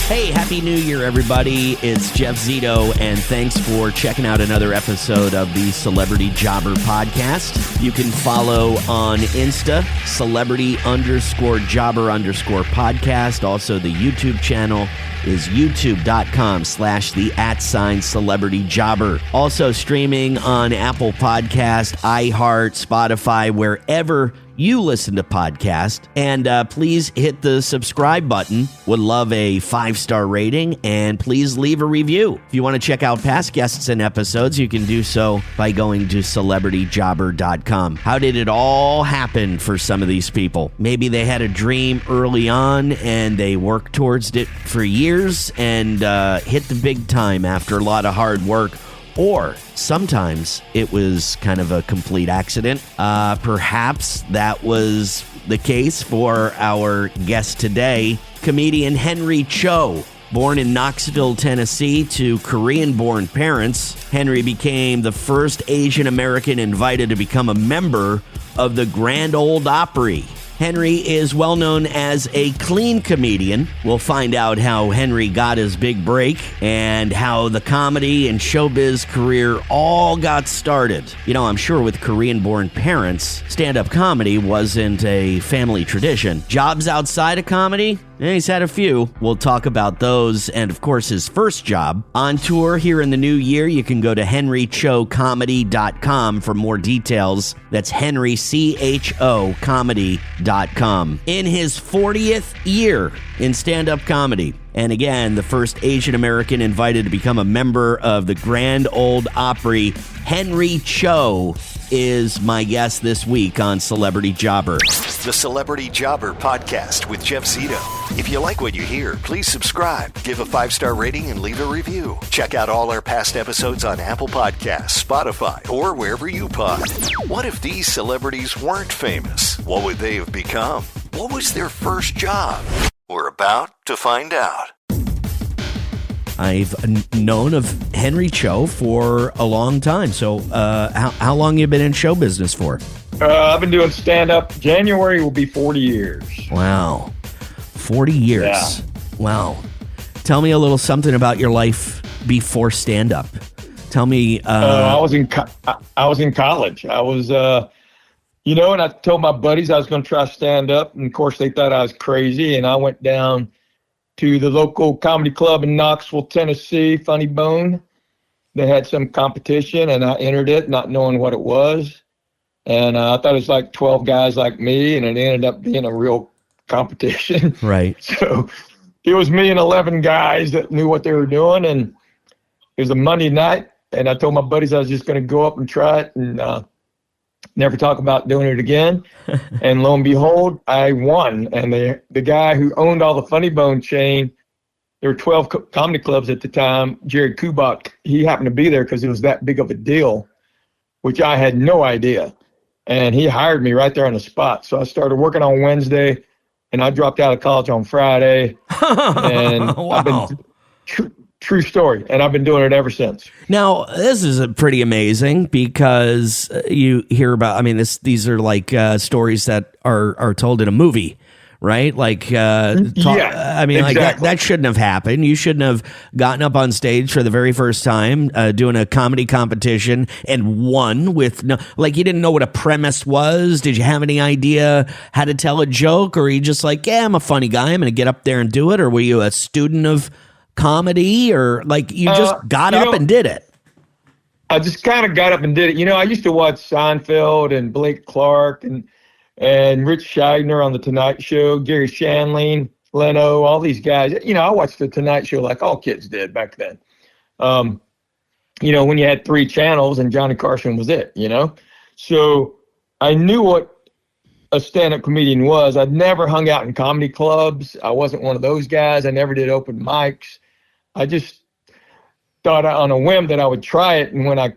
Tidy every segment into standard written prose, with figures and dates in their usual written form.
Hey, Happy New Year, everybody. It's Jeff Zito, and thanks for checking out another episode of the Celebrity Jobber Podcast. You can follow on Insta, celebrity_jobber_podcast. Also, the YouTube channel is youtube.com/the@celebrityjobber. Also streaming on Apple Podcast, iHeart, Spotify, wherever you listen to podcasts. And please hit the subscribe button. Would love a 5-star rating, and please leave a review. If you want to check out past guests and episodes, you can do so by going to celebrityjobber.com. How did it all happen for some of these people? Maybe they had a dream early on and they worked towards it for years and hit the big time after a lot of hard work. Or sometimes it was kind of a complete accident. Perhaps that was the case for our guest today, comedian Henry Cho. Born in Knoxville, Tennessee to Korean-born parents, Henry became the first Asian American invited to become a member of the Grand Ole Opry. Henry is well known as a clean comedian. We'll find out how Henry got his big break and how the comedy and showbiz career all got started. You know, I'm sure with Korean-born parents, stand-up comedy wasn't a family tradition. Jobs outside of comedy? He's had a few. We'll talk about those and, of course, his first job. On tour here in the new year, you can go to henrychocomedy.com for more details. That's henrychocomedy.com. In his 40th year in stand-up comedy, and again, the first Asian American invited to become a member of the Grand Ole Opry, Henry Cho is my guest this week on Celebrity Jobber. The Celebrity Jobber Podcast with Jeff Zito. If you like what you hear, please subscribe, give a 5-star rating, and leave a review. Check out all our past episodes on Apple Podcasts, Spotify, or wherever you pod. What if these celebrities weren't famous? What would they have become? What was their first job? We're about to find out. I've known of Henry Cho for a long time. So how long you been in show business for? I've been doing stand-up. January will be 40 years. Wow. 40 years. Yeah. Wow. Tell me a little something about your life before stand-up. Tell me. I was in college. I was, and I told my buddies I was going to try stand-up. And, of course, they thought I was crazy. And I went down to the local comedy club in Knoxville, Tennessee, Funny Bone. They had some competition, and I entered it not knowing what it was. And I thought it was like 12 guys like me, and it ended up being a real competition. Right. So it was me and 11 guys that knew what they were doing, and it was a Monday night, and I told my buddies I was just going to go up and try it and never talk about doing it again. And lo and behold, I won. And the guy who owned all the Funny Bone chain, there were 12 comedy clubs at the time, Jared Kubok, he happened to be there because it was that big of a deal, which I had no idea. And he hired me right there on the spot. So I started working on Wednesday, and I dropped out of college on Friday. And wow. I've been true story, and I've been doing it ever since. Now, this is pretty amazing because you hear about, these are like stories that are told in a movie, right? Like, Exactly. like that shouldn't have happened. You shouldn't have gotten up on stage for the very first time doing a comedy competition and won with no, like, you didn't know what a premise was. Did you have any idea how to tell a joke? Or are you just like, yeah, I'm a funny guy, I'm going to get up there and do it? Or were you a student of comedy, or like you just got up and did it? I just kind of got up and did it. I used to watch Seinfeld and Blake Clark and Rich Scheidner on The Tonight Show, Gary Shandling, Leno, all these guys. I watched The Tonight Show like all kids did back then. When you had 3 channels and Johnny Carson was it, So I knew what a stand-up comedian was. I'd never hung out in comedy clubs. I wasn't one of those guys. I never did open mics. I just thought on a whim that I would try it. And when I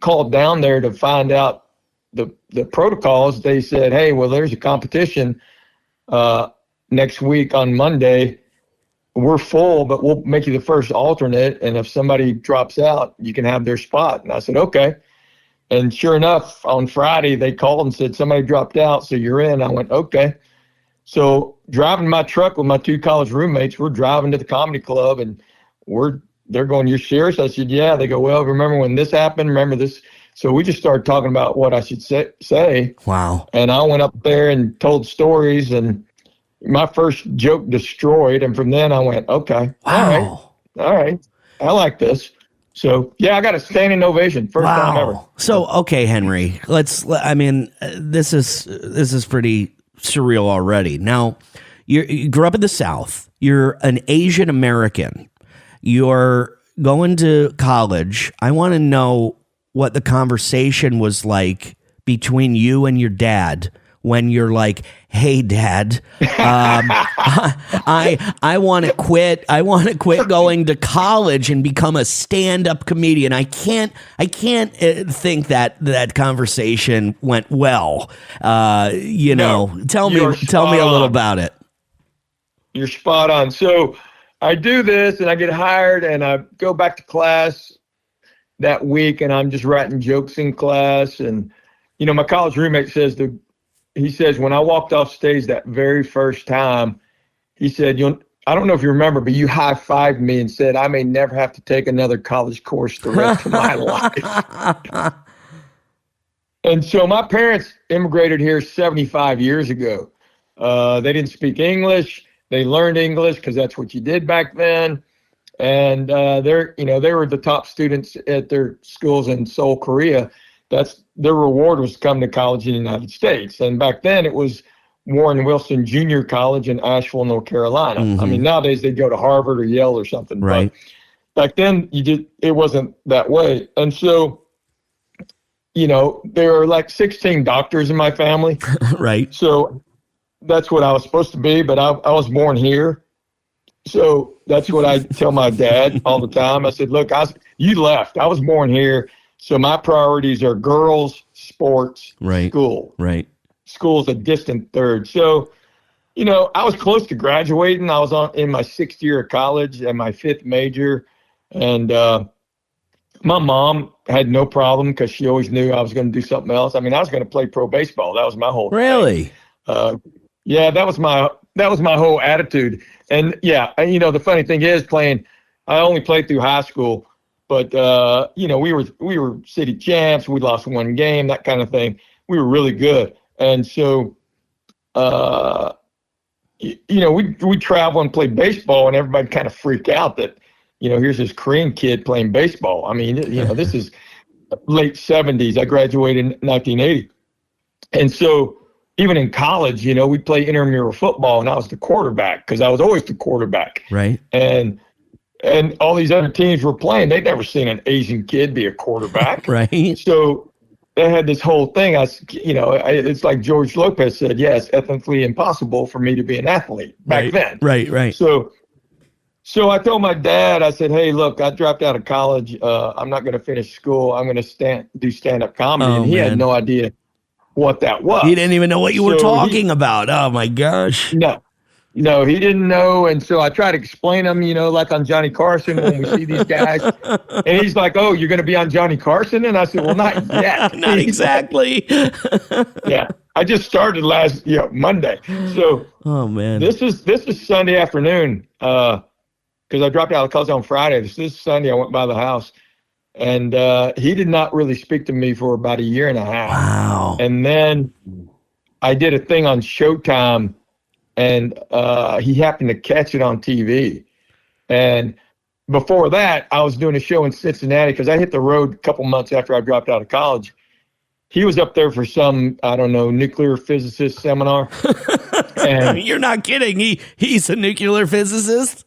called down there to find out the protocols, they said, hey, well, there's a competition next week on Monday. We're full, but we'll make you the first alternate. And if somebody drops out, you can have their spot. And I said, okay. And sure enough, on Friday, they called and said, somebody dropped out, so you're in. I went, okay. So driving my truck with my 2 college roommates, we're driving to the comedy club, and they're going, "You're serious?" I said, "Yeah." They go, "Well, remember when this happened? Remember this?" So we just started talking about what I should say. Wow. And I went up there and told stories, and my first joke destroyed. And from then I went, okay, Wow. all right, I like this. So yeah, I got a standing ovation, first time ever. So, okay, Henry, this is pretty surreal already. Now, you grew up in the South. You're an Asian American. You're going to college. I want to know what the conversation was like between you and your dad when you're like, "Hey, Dad, I want to quit. I want to quit going to college and become a stand-up comedian." I can't think that conversation went well. Tell me a little about it. You're spot on. So I do this, and I get hired, and I go back to class that week, and I'm just writing jokes in class. And, my college roommate says, when I walked off stage that very first time, he said, I don't know if you remember, but you high-fived me and said, "I may never have to take another college course the rest of my life." And so my parents immigrated here 75 years ago. They didn't speak English. They learned English because that's what you did back then. And they were the top students at their schools in Seoul, Korea. That's their reward, was to come to college in the United States. And back then it was Warren Wilson Junior College in Asheville, North Carolina. Mm-hmm. I mean, nowadays they go to Harvard or Yale or something. Right. But back then it wasn't that way. And so, there were like 16 doctors in my family. Right. So that's what I was supposed to be, but I was born here. So that's what I tell my dad all the time. I said, "Look, you left. I was born here. So my priorities are girls, sports, right, school." Right. School's a distant third. So, I was close to graduating. I was in my 6th year of college and my 5th major. And my mom had no problem because she always knew I was going to do something else. I mean, I was going to play pro baseball. That was my whole Really? thing. Yeah, that was my whole attitude. And yeah, the funny thing is, I only played through high school, but we were city champs. We lost 1 game, that kind of thing. We were really good. And so, we travel and play baseball, and everybody kind of freak out that, here's this Korean kid playing baseball. I mean, this is late 70s. I graduated in 1980. And so, even in college, we play intramural football, and I was the quarterback because I was always the quarterback. Right. And all these other teams were playing. They'd never seen an Asian kid be a quarterback. Right. So they had this whole thing. It's like George Lopez said, "Yes, ethically impossible for me to be an athlete" back then. Right. So I told my dad, I said, "Hey, look, I dropped out of college. I'm not going to finish school. I'm going to do stand-up comedy." And he had no idea what that was. He didn't even know what you were talking about. Oh my gosh. No, he didn't know. And so I tried to explain him, like on Johnny Carson when we see these guys. And he's like, "Oh, you're going to be on Johnny Carson?" And I said, "Well, not yet." Not exactly. Yeah. I just started last Monday. So oh man. This is Sunday afternoon. Because I dropped out of college on Friday. This is Sunday. I went by the house. And he did not really speak to me for about 1.5 years. Wow. And then I did a thing on Showtime, and he happened to catch it on TV. And before that, I was doing a show in Cincinnati because I hit the road a couple months after I dropped out of college. He was up there for some, I don't know, nuclear physicist seminar. And you're not kidding. He's a nuclear physicist?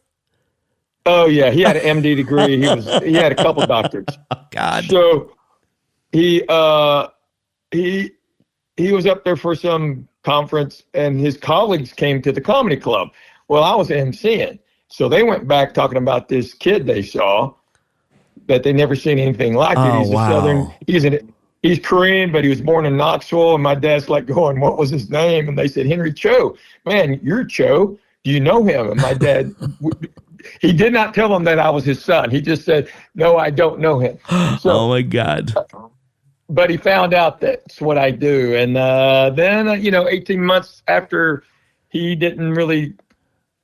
Oh yeah, he had an MD degree. He had a couple doctorates. Oh, God. So he was up there for some conference, and his colleagues came to the comedy club. Well, I was emceeing, so they went back talking about this kid they saw that they never seen anything like it. He's wow. a Southern. He's Korean, but he was born in Knoxville. And my dad's like going, "What was his name?" And they said, "Henry Cho." "Man, you're Cho. Do you know him?" And my dad. He did not tell them that I was his son. He just said, "No, I don't know him." So, oh, my God. But he found out that's what I do. And then, 18 months after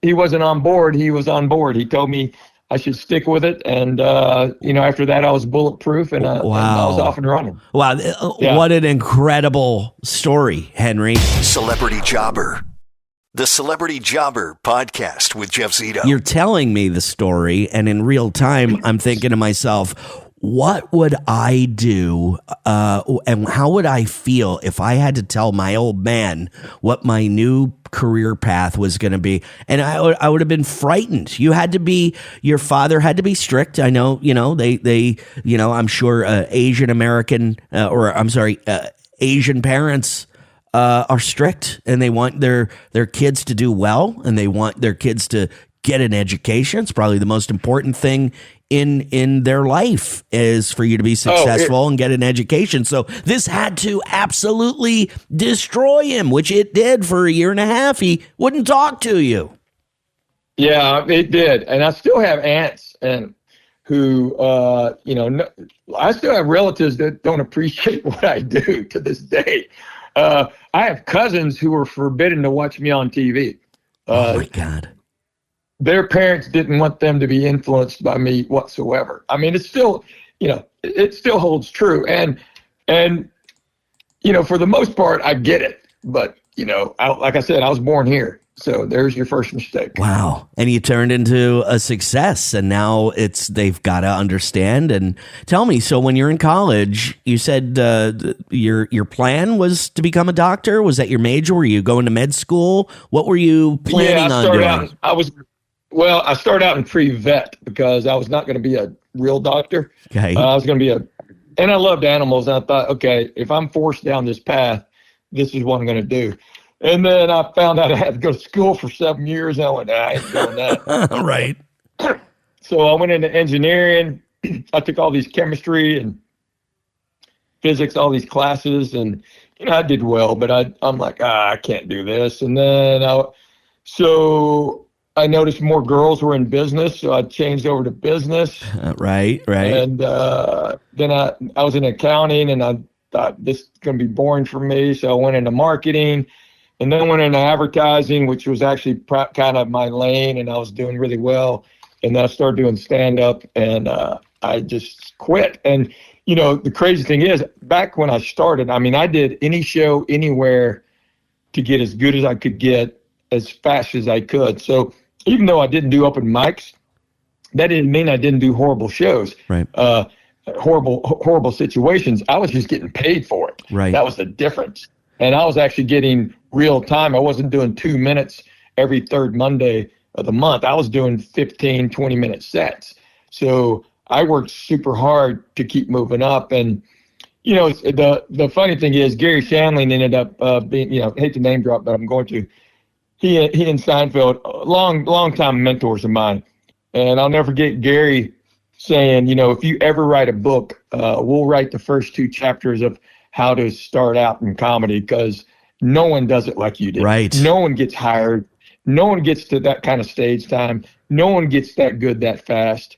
he wasn't on board. He was on board. He told me I should stick with it. And, after that, I was bulletproof and I was off and running. Wow. Yeah. What an incredible story, Henry. Celebrity Jobber. The Celebrity Jobber Podcast with Jeff Zito. You're telling me the story, and in real time, I'm thinking to myself, what would I do and how would I feel if I had to tell my old man what my new career path was going to be? And I would have been frightened. Your father had to be strict. I know, I'm sure Asian parents are strict, and they want their kids to do well, and they want their kids to get an education. It's probably the most important thing in their life is for you to be successful and get an education. So this had to absolutely destroy him, which it did for a year and a half. He wouldn't talk to you. Yeah, it did. And I still have aunts who, I still have relatives that don't appreciate what I do to this day. I have cousins who were forbidden to watch me on TV. Oh my God. Their parents didn't want them to be influenced by me whatsoever. I mean, it's still, it still holds true. And for the most part, I get it. But, like I said, I was born here. So there's your first mistake. Wow. And you turned into a success, and now they've got to understand. And tell me, so when you're in college, you said your plan was to become a doctor. Was that your major? Were you going to med school? What were you planning on doing? I started out in pre-vet because I was not going to be a real doctor. Okay. I was going to be and I loved animals. And I thought, okay, if I'm forced down this path, this is what I'm going to do. And then I found out I had to go to school for 7 years. And I went, I ain't doing that. Right. So I went into engineering. I took all these chemistry and physics, all these classes. And, I did well, but I'm like, I can't do this. And then I noticed more girls were in business. So I changed over to business. Right. And then I was in accounting, and I thought this is going to be boring for me. So I went into marketing. And then went into advertising, which was actually kind of my lane, and I was doing really well. And then I started doing stand-up, and I just quit. And, the crazy thing is, back when I started, I did any show anywhere to get as good as I could get as fast as I could. So even though I didn't do open mics, that didn't mean I didn't do horrible shows. Right. Horrible situations. I was just getting paid for it. Right. That was the difference. And I was actually getting real time. I wasn't doing 2 minutes every third Monday of the month. I was doing 15, 20-minute sets. So I worked super hard to keep moving up. And, the funny thing is Gary Shandling ended up being, hate to name drop, but I'm going to. He and Seinfeld, long time mentors of mine. And I'll never forget Gary saying, if you ever write a book, we'll write the first 2 chapters of how to start out in comedy, because no one does it like you did. Right. No one gets hired. No one gets to that kind of stage time. No one gets that good that fast.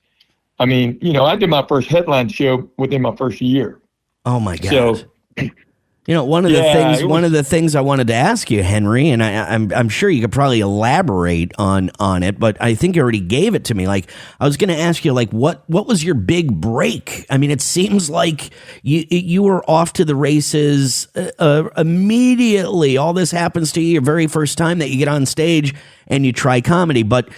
I did my first headline show within my first year. Oh my God. So, one of the things I wanted to ask you, Henry, and I'm sure you could probably elaborate on it, but I think you already gave it to me. Like, I was going to ask you, like, what was your big break? It seems like you were off to the races immediately. All this happens to you your very first time that you get on stage and you try comedy. But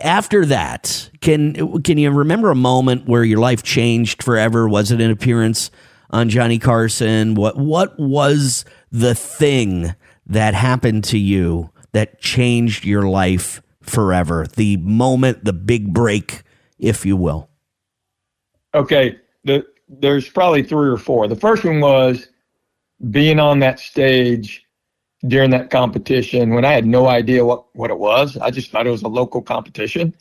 after that, can you remember a moment where your life changed forever? Was it an appearance on Johnny Carson? What was the thing that happened to you that changed your life forever? The moment, the big break, if you will. Okay, there's probably 3 or 4. The first one was being on that stage during that competition when I had no idea what it was. I just thought it was a local competition.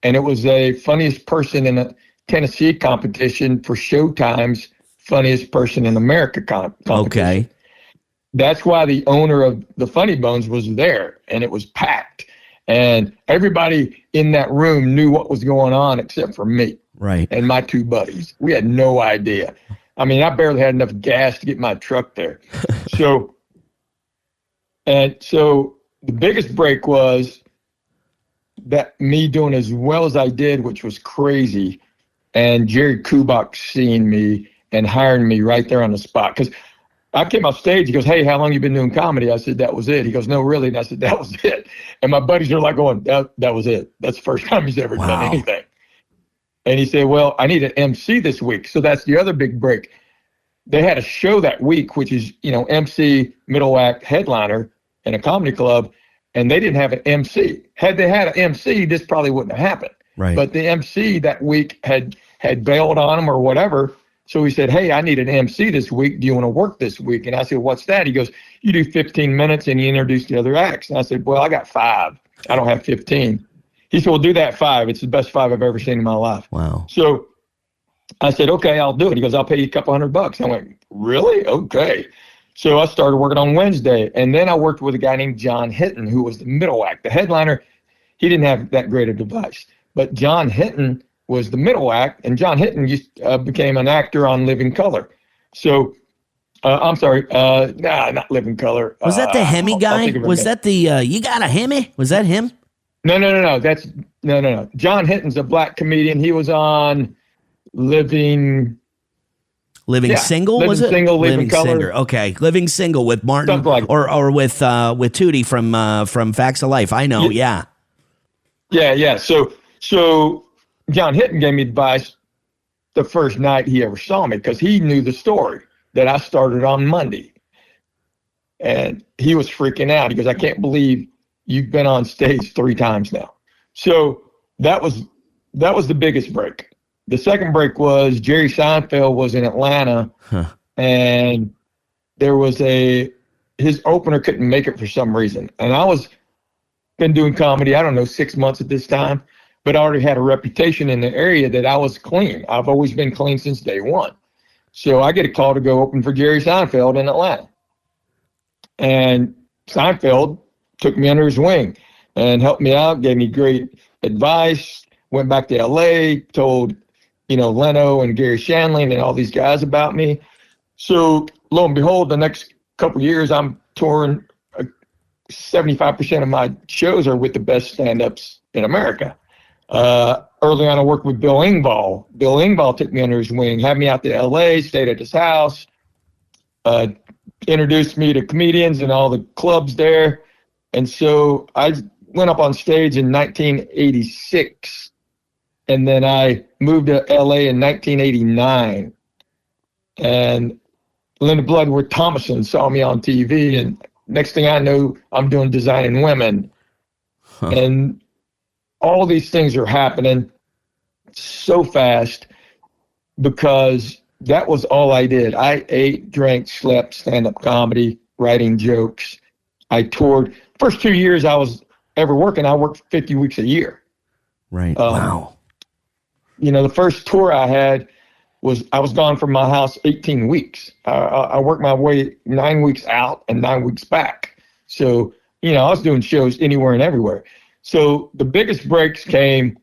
And it was a funniest person in a Tennessee competition for Showtime's funniest person in America competition. Okay. That's why the owner of the Funny Bones was there, and it was packed. And everybody in that room knew what was going on except for me. Right. And my 2 buddies. We had no idea. I barely had enough gas to get my truck there. So And so the biggest break was that me doing as well as I did, which was crazy, and Jerry Kubak seeing me and hiring me right there on the spot. Because I came off stage, he goes, "Hey, how long you been doing comedy?" I said, "That was it." He goes, "No, really?" And I said, "That was it." And my buddies are like going, that was it. That's the first time he's ever done anything. And he said, "Well, I need an MC this week." So that's the other big break. They had a show that week, which is, MC, middle act, headliner in a comedy club, and they didn't have an MC. Had they had an MC, this probably wouldn't have happened. Right. But the MC that week had bailed on him or whatever. So he said, "Hey, I need an MC this week. Do you want to work this week?" And I said, "What's that?" He goes, "You do 15 minutes and you introduce the other acts." And I said, "Well, I got 5. I don't have 15. He said, "Well, do that 5. It's the best 5 I've ever seen in my life." Wow. So I said, "Okay, I'll do it." He goes, "I'll pay you a couple $100. I went, "Really? Okay." So I started working on Wednesday. And then I worked with a guy named John Hinton, who was the middle act. The headliner, he didn't have that great a device. But John Hinton was the middle act. And John Hinton became an actor on Living Color. So, I'm sorry, not Living Color. Was that the Hemi guy? Was that the, you got a Hemi? Was that him? No. No. John Hinton's a black comedian. He was on Living Single, Living was it? Single, Living Color. Singer. Okay, Living Single with Martin, like or with Tootie from Facts of Life. I know, yeah. So John Hinton gave me advice the first night he ever saw me because he knew the story that I started on Monday, and he was freaking out. He goes, "I can't believe you've been on stage 3 times now." So that was the biggest break. The second break was Jerry Seinfeld was in Atlanta, and there was his opener couldn't make it for some reason. And I was been doing comedy, I don't know, 6 months at this time, but I already had a reputation in the area that I was clean. I've always been clean since day one. So I get a call to go open for Jerry Seinfeld in Atlanta. And Seinfeld took me under his wing and helped me out, gave me great advice, went back to LA, told Leno and Gary Shandling and all these guys about me. So lo and behold, the next couple of years, I'm touring. 75% of my shows are with the best stand-ups in America. Early on, I worked with Bill Engvall. Bill Engvall took me under his wing, had me out to LA, stayed at his house, introduced me to comedians and all the clubs there. And so I went up on stage in 1986. And then I moved to LA in 1989. And Linda Bloodworth Thomason saw me on TV. And next thing I know, I'm doing Designing Women. And all these things are happening so fast because that was all I did. I ate, drank, slept, stand-up comedy, writing jokes. I toured. First 2 years I was ever working, I worked 50 weeks a year. Right. Wow. The first tour I had I was gone from my house 18 weeks. I worked my way 9 weeks out and 9 weeks back. So, I was doing shows anywhere and everywhere. So the biggest breaks came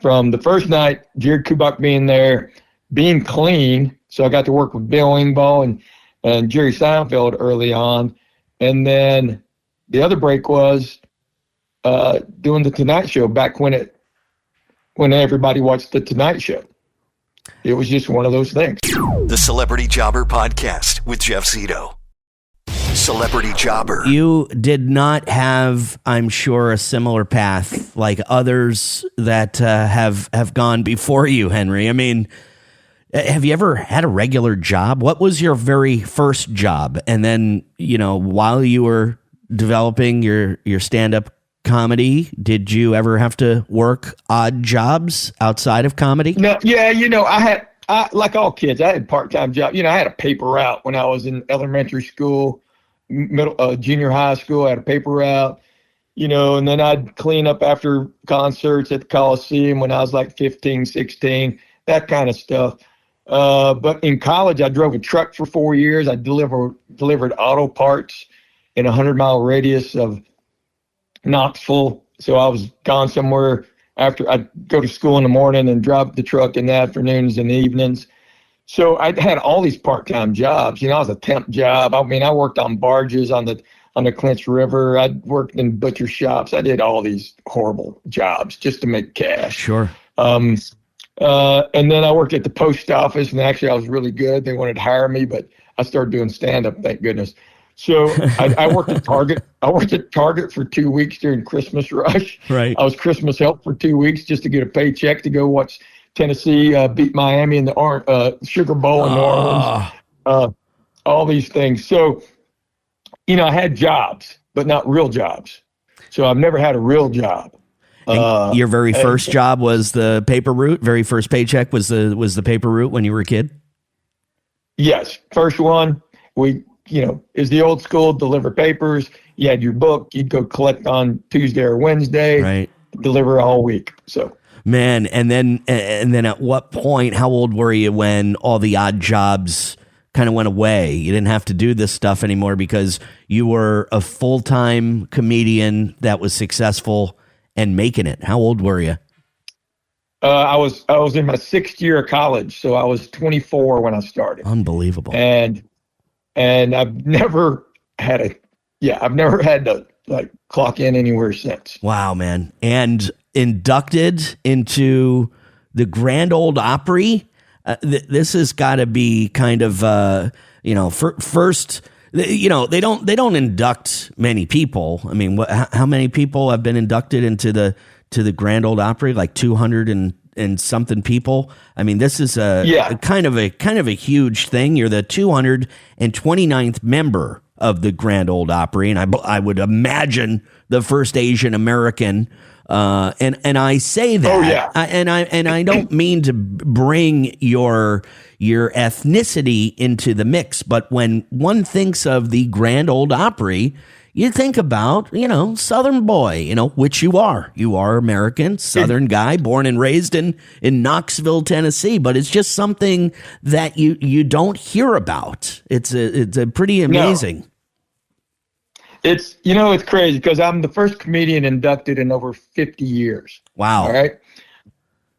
from the first night, Jerry Kubak being there, being clean. So I got to work with Bill Engvall and Jerry Seinfeld early on. And then the other break was doing the Tonight Show back when everybody watched the Tonight Show. It was just one of those things. The Celebrity Jobber Podcast with Jeff Zito. Celebrity Jobber. You did not have, I'm sure, a similar path like others that have gone before you, Henry. I mean, have you ever had a regular job? What was your very first job? And then, while you were developing your stand-up comedy, did you ever have to work odd jobs outside of comedy? No, yeah, I like all kids, I had part-time jobs. I had a paper route when I was in elementary school, junior high school. I had a paper route, and then I'd clean up after concerts at the Coliseum when I was like 15, 16, that kind of stuff. But in college, I drove a truck for 4 years. I delivered auto parts in a 100-mile radius of Knoxville. So I was gone somewhere after I'd go to school in the morning and drive the truck in the afternoons and the evenings. So I had all these part-time jobs. I was a temp job. I mean, I worked on barges on the on the Clinch River. I worked in butcher shops. I did all these horrible jobs just to make cash. Sure. And then I worked at the post office, and actually I was really good. They wanted to hire me, but I started doing stand-up, thank goodness. So I worked at Target. I worked at Target for 2 weeks during Christmas rush. Right. I was Christmas help for 2 weeks just to get a paycheck to go watch Tennessee beat Miami in the Sugar Bowl in New Orleans. All these things. So, I had jobs, but not real jobs. So I've never had a real job. Your very first job was the paper route. Very first paycheck was the paper route when you were a kid. Yes, first one. Is the old school, deliver papers. You had your book. You'd go collect on Tuesday or Wednesday. Right. Deliver all week. So. Man, and then at what point? How old were you when all the odd jobs kind of went away? You didn't have to do this stuff anymore because you were a full-time comedian that was successful and making it. How old were you? I was in my 6th year of college, so I was 24 when I started. Unbelievable. And I've never had to like clock in anywhere since. Wow, man. And inducted into the Grand Ole Opry. This has got to be kind of first. They don't induct many people. I mean, how many people have been inducted into the Grand Ole Opry? Like 200 and something people. I mean, this is a kind of a huge thing. You're the 229th member of the Grand Ole Opry, and I would imagine the first Asian American. And I say that, oh, yeah. and I don't mean to bring your ethnicity into the mix, but when one thinks of the Grand Ole Opry, you think about, Southern boy, which you are. You are American, Southern guy, born and raised in Knoxville, Tennessee. But it's just something that you don't hear about. It's a pretty amazing. No. It's crazy because I'm the first comedian inducted in over 50 years. Wow. All right.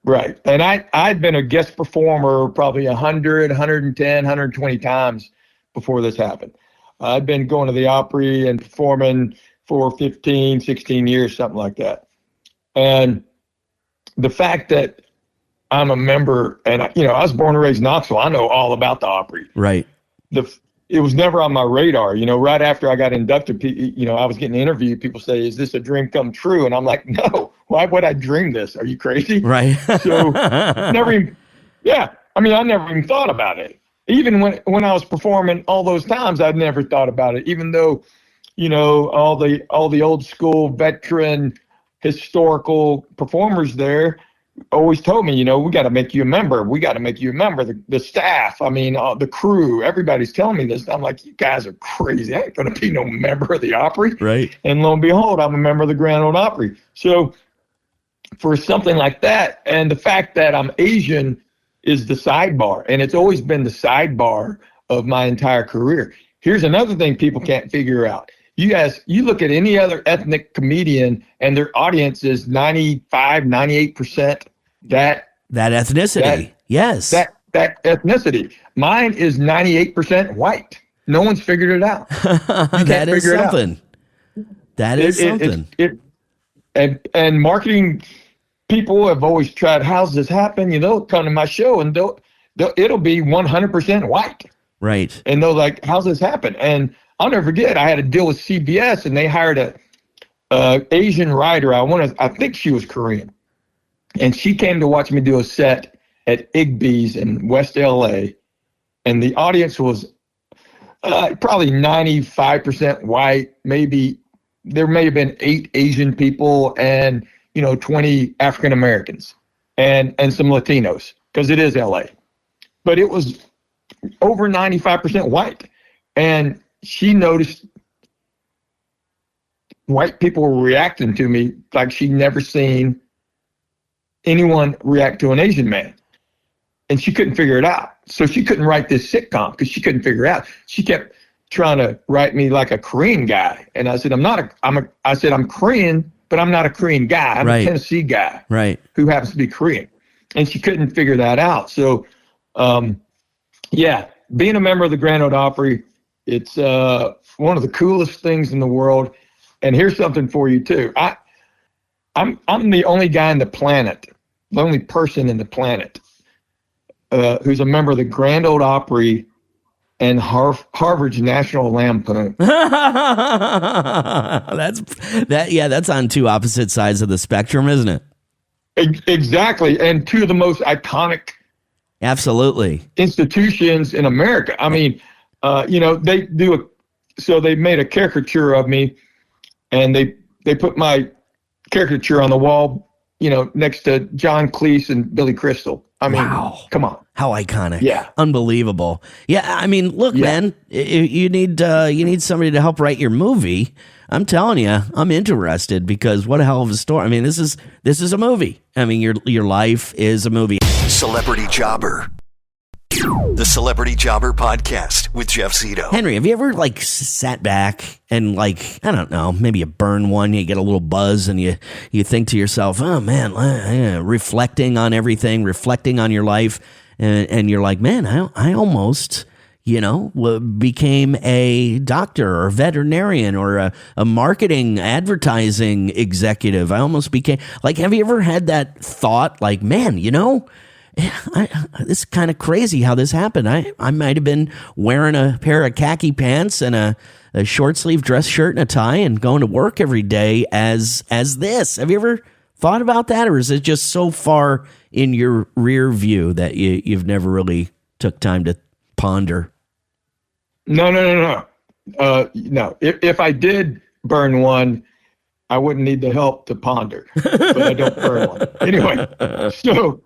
Right. And I'd been a guest performer probably 100, 110, 120 times before this happened. I'd been going to the Opry and performing for 15, 16 years, something like that. And the fact that I'm a member, and I was born and raised in Knoxville, I know all about the Opry. Right. It was never on my radar. Right after I got inducted, I was getting interviewed. People say, "Is this a dream come true?" And I'm like, "No, why would I dream this? Are you crazy?" Right. So I never even thought about it. Even when I was performing all those times, I'd never thought about it, even though, all the old school veteran historical performers there always told me, we got to make you a member. We got to make you a member. The staff, the crew, everybody's telling me this. I'm like, you guys are crazy. I ain't going to be no member of the Opry. Right. And lo and behold, I'm a member of the Grand Ole Opry. So for something like that, and the fact that I'm Asian is the sidebar, and it's always been the sidebar of my entire career. Here's another thing people can't figure out. You look at any other ethnic comedian and their audience is 95, 98% that ethnicity. Yes. That ethnicity. Mine is 98% white. No one's figured it out. That is something. That is something. And marketing people have always tried, how's this happen? They'll come to my show and it'll be 100% white. Right. And they're like, how's this happen? And I'll never forget, I had a deal with CBS and they hired a Asian writer. I think she was Korean. And she came to watch me do a set at Igby's in West LA. And the audience was probably 95% white. There may have been 8 Asian people and 20 African Americans and some Latinos, because it is LA. But it was over 95% white. And she noticed white people were reacting to me like she'd never seen anyone react to an Asian man. And she couldn't figure it out. So she couldn't write this sitcom because she couldn't figure it out. She kept trying to write me like a Korean guy. And I said, I'm Korean, but I'm not a Korean guy. I'm a Tennessee guy, right, who happens to be Korean. And she couldn't figure that out. So, being a member of the Grand Ole Opry, it's one of the coolest things in the world. And here's something for you too. I'm the only guy on the planet, the only person in the planet who's a member of the Grand Ole Opry and Harvard's National Lampoon. That's on two opposite sides of the spectrum, isn't it? Exactly. And two of the most iconic institutions in America. I mean, they made a caricature of me, and they put my caricature on the wall, next to John Cleese and Billy Crystal. I mean, wow. Come on. How iconic. Yeah. Unbelievable. Yeah. I mean, look, man, you need somebody to help write your movie. I'm telling you, I'm interested, because what a hell of a story. I mean, this is a movie. I mean, your life is a movie. Celebrity Jobber. The Celebrity Jobber Podcast with Jeff Zito. Henry, have you ever sat back and I don't know, maybe you burn one, you get a little buzz, and you think to yourself, oh man, reflecting on everything, reflecting on your life, and you're like, man, I almost became a doctor or a veterinarian or a marketing advertising executive. I almost became have you ever had that thought man, this is kind of crazy how this happened. I might have been wearing a pair of khaki pants and a short sleeve dress shirt and a tie and going to work every day as this. Have you ever thought about that, or is it just so far in your rear view that you've never really took time to ponder? No. No. If I did burn one, I wouldn't need the help to ponder, but I don't burn one. Anyway, so...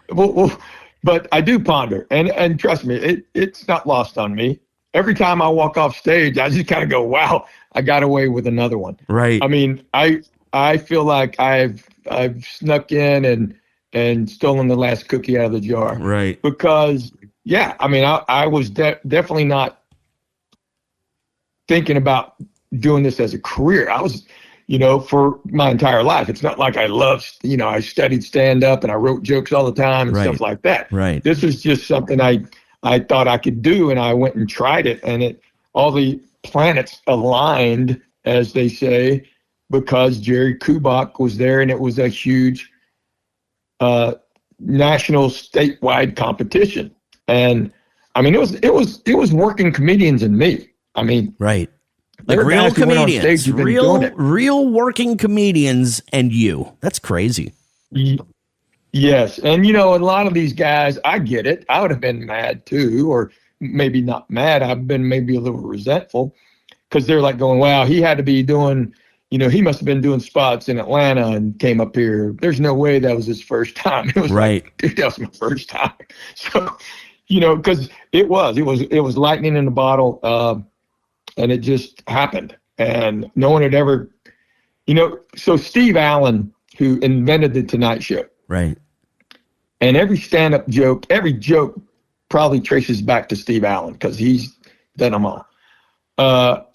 Well, but I do ponder, and trust me, it's not lost on me. Every time I walk off stage, I just kind of go, "Wow, I got away with another one." Right. I mean, I feel like I've snuck in and stolen the last cookie out of the jar. Right. Because I mean, I was definitely not thinking about doing this as a career. I was. For my entire life. It's not like I I studied stand-up and I wrote jokes all the time and stuff like that. Right. This was just something I thought I could do, and I went and tried it, and all the planets aligned, as they say, because Jerry Kubak was there, and it was a huge national, statewide competition. And I mean, it was working comedians and me. I mean, right. Real comedians, real working comedians, and you. That's crazy. Yes. And, a lot of these guys, I get it. I would have been mad too, or maybe not mad. I've been maybe a little resentful, because they're going, wow, he had to be doing, he must have been doing spots in Atlanta and came up here. There's no way that was his first time. It was right. Dude, that was my first time. So, because it was lightning in a bottle. And it just happened, and no one had ever, so Steve Allen, who invented the Tonight Show. Right. And every stand-up joke, every joke probably traces back to Steve Allen, because he's done them all.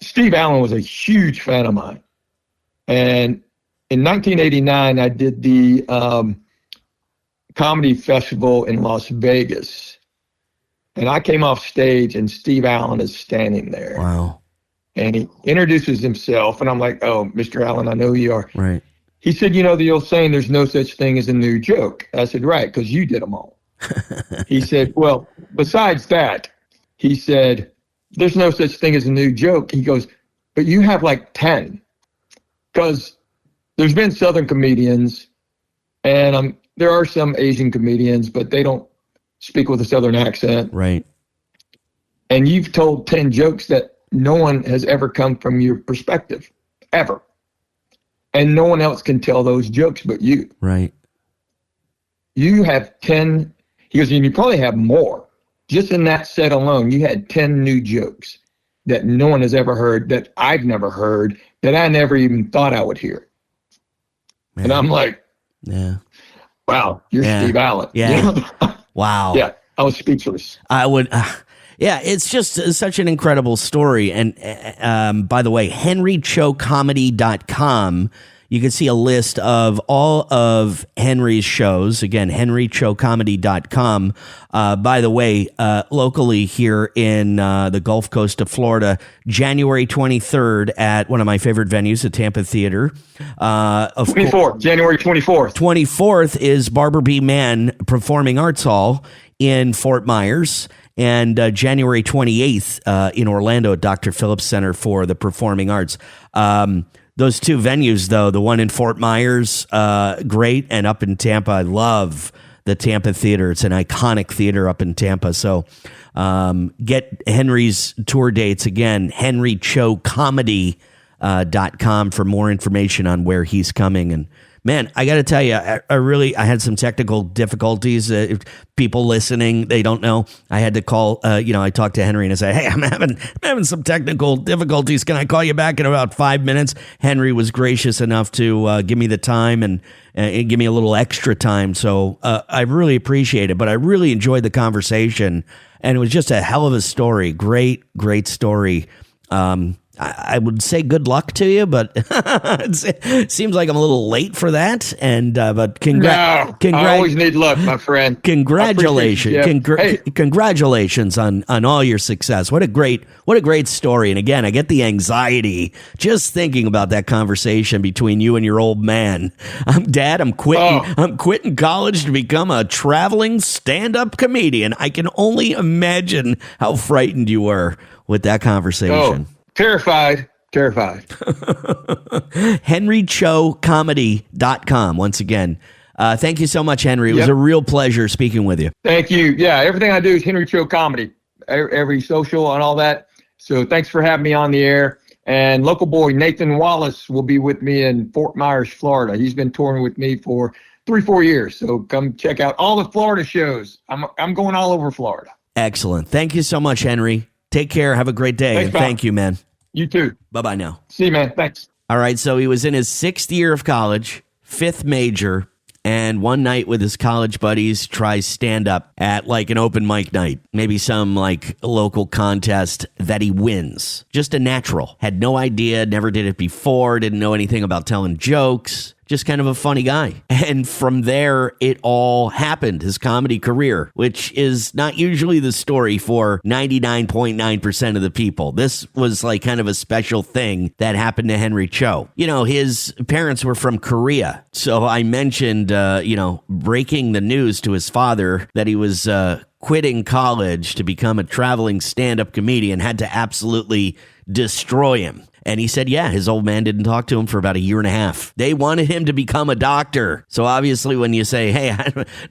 Steve Allen was a huge fan of mine. And in 1989, I did the comedy festival in Las Vegas. And I came off stage, and Steve Allen is standing there. Wow. And he introduces himself, and I'm like, oh, Mr. Allen, I know who you are. Right. He said, the old saying, there's no such thing as a new joke. I said, right, because you did them all. He said, well, besides that, he said, there's no such thing as a new joke. He goes, but you have 10. Because there's been Southern comedians, and there are some Asian comedians, but they don't speak with a Southern accent. Right. And you've told 10 jokes that no one has ever come from your perspective, ever. And no one else can tell those jokes but you. Right. You have 10, he goes, and you probably have more. Just in that set alone, you had 10 new jokes that no one has ever heard, that I've never heard, that I never even thought I would hear. Man. And I'm like, yeah, wow, you're Steve Allen. Yeah. Wow. Yeah, I was speechless. I would... Yeah, it's just such an incredible story. And by the way, henrychocomedy.com, you can see a list of all of Henry's shows. Again, henrychocomedy.com. By the way, locally here in the Gulf Coast of Florida, January 23rd at one of my favorite venues, the Tampa Theater. 24th, January 24th. 24th is Barbara B. Mann Performing Arts Hall in Fort Myers. And January 28th in Orlando at Dr. Phillips Center for the Performing Arts. Those two venues, though, the one in Fort Myers, great, and up in Tampa, I love the Tampa Theater. It's an iconic theater up in Tampa. So get Henry's tour dates again, henrychocomedy.com for more information on where he's coming. And man, I got to tell you, I had some technical difficulties. People listening, they don't know. I had to call, I talked to Henry and I said, hey, I'm having some technical difficulties. Can I call you back in about 5 minutes? Henry was gracious enough to give me the time and give me a little extra time. So I really appreciate it, but I really enjoyed the conversation. And it was just a hell of a story. Great, great story. I would say good luck to you, but it seems like I'm a little late for that. And but I always need luck, my friend. Congratulations, congratulations on all your success. What a great story. And again, I get the anxiety just thinking about that conversation between you and your old man. I'm quitting college to become a traveling stand-up comedian. I can only imagine how frightened you were with that conversation. Terrified. henrychocomedy.com. Once again, thank you so much, Henry. It was a real pleasure speaking with you. Thank you. Yeah, everything I do is Henry Cho Comedy, every social and all that. So thanks for having me on the air. And local boy Nathan Wallace will be with me in Fort Myers, Florida. He's been touring with me for 3-4 years. So come check out all the Florida shows. I'm going all over Florida. Excellent. Thank you so much, Henry. Take care. Have a great day. Thanks, and thank you, man. You too. Bye-bye now. See you, man. Thanks. All right. So he was in his 6th year of college, 5th major, and one night with his college buddies tries stand-up at like an open mic night. Maybe some like local contest that he wins. Just a natural. Had no idea, never did it before, didn't know anything about telling jokes. Just kind of a funny guy. And from there, it all happened, his comedy career, which is not usually the story for 99.9% of the people. This was like kind of a special thing that happened to Henry Cho. You know, his parents were from Korea. So I mentioned, breaking the news to his father that he was quitting college to become a traveling stand-up comedian, had to absolutely destroy him. And he said, yeah, his old man didn't talk to him for about 1.5 years. They wanted him to become a doctor. So obviously when you say, hey,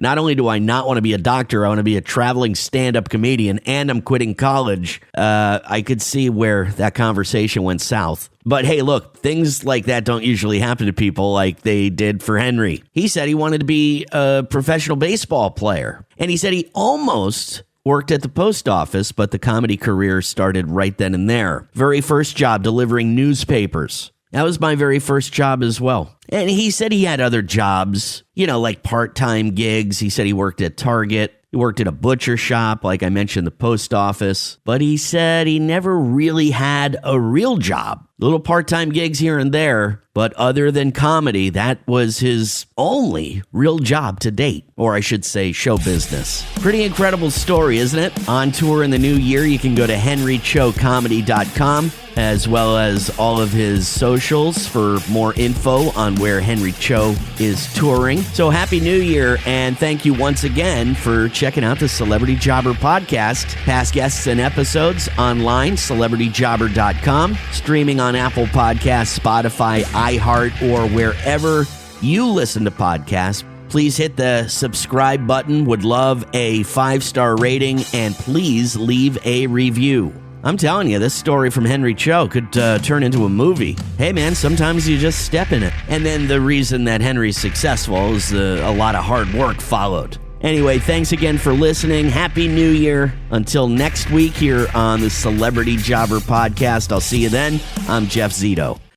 not only do I not want to be a doctor, I want to be a traveling stand-up comedian and I'm quitting college, I could see where that conversation went south. But hey, look, things like that don't usually happen to people like they did for Henry. He said he wanted to be a professional baseball player. And he said he almost worked at the post office, but the comedy career started right then and there. Very first job, delivering newspapers. That was my very first job as well. And he said he had other jobs, like part-time gigs. He said he worked at Target. He worked at a butcher shop, like I mentioned, the post office. But he said he never really had a real job. Little part-time gigs here and there. But other than comedy, that was his only real job to date. Or I should say show business. Pretty incredible story, isn't it? On tour in the new year, you can go to henrychocomedy.com as well as all of his socials for more info on where Henry Cho is touring. So happy New Year, and thank you once again for checking out the Celebrity Jobber podcast. Past guests and episodes online, celebrityjobber.com, streaming on Apple Podcasts, Spotify, iHeart, or wherever you listen to podcasts. Please hit the subscribe button. Would love a 5-star rating, and please leave a review. I'm telling you, this story from Henry Cho could turn into a movie. Hey, man, sometimes you just step in it. And then the reason that Henry's successful is a lot of hard work followed. Anyway, thanks again for listening. Happy New Year. Until next week here on the Celebrity Jobber podcast. I'll see you then. I'm Jeff Zito.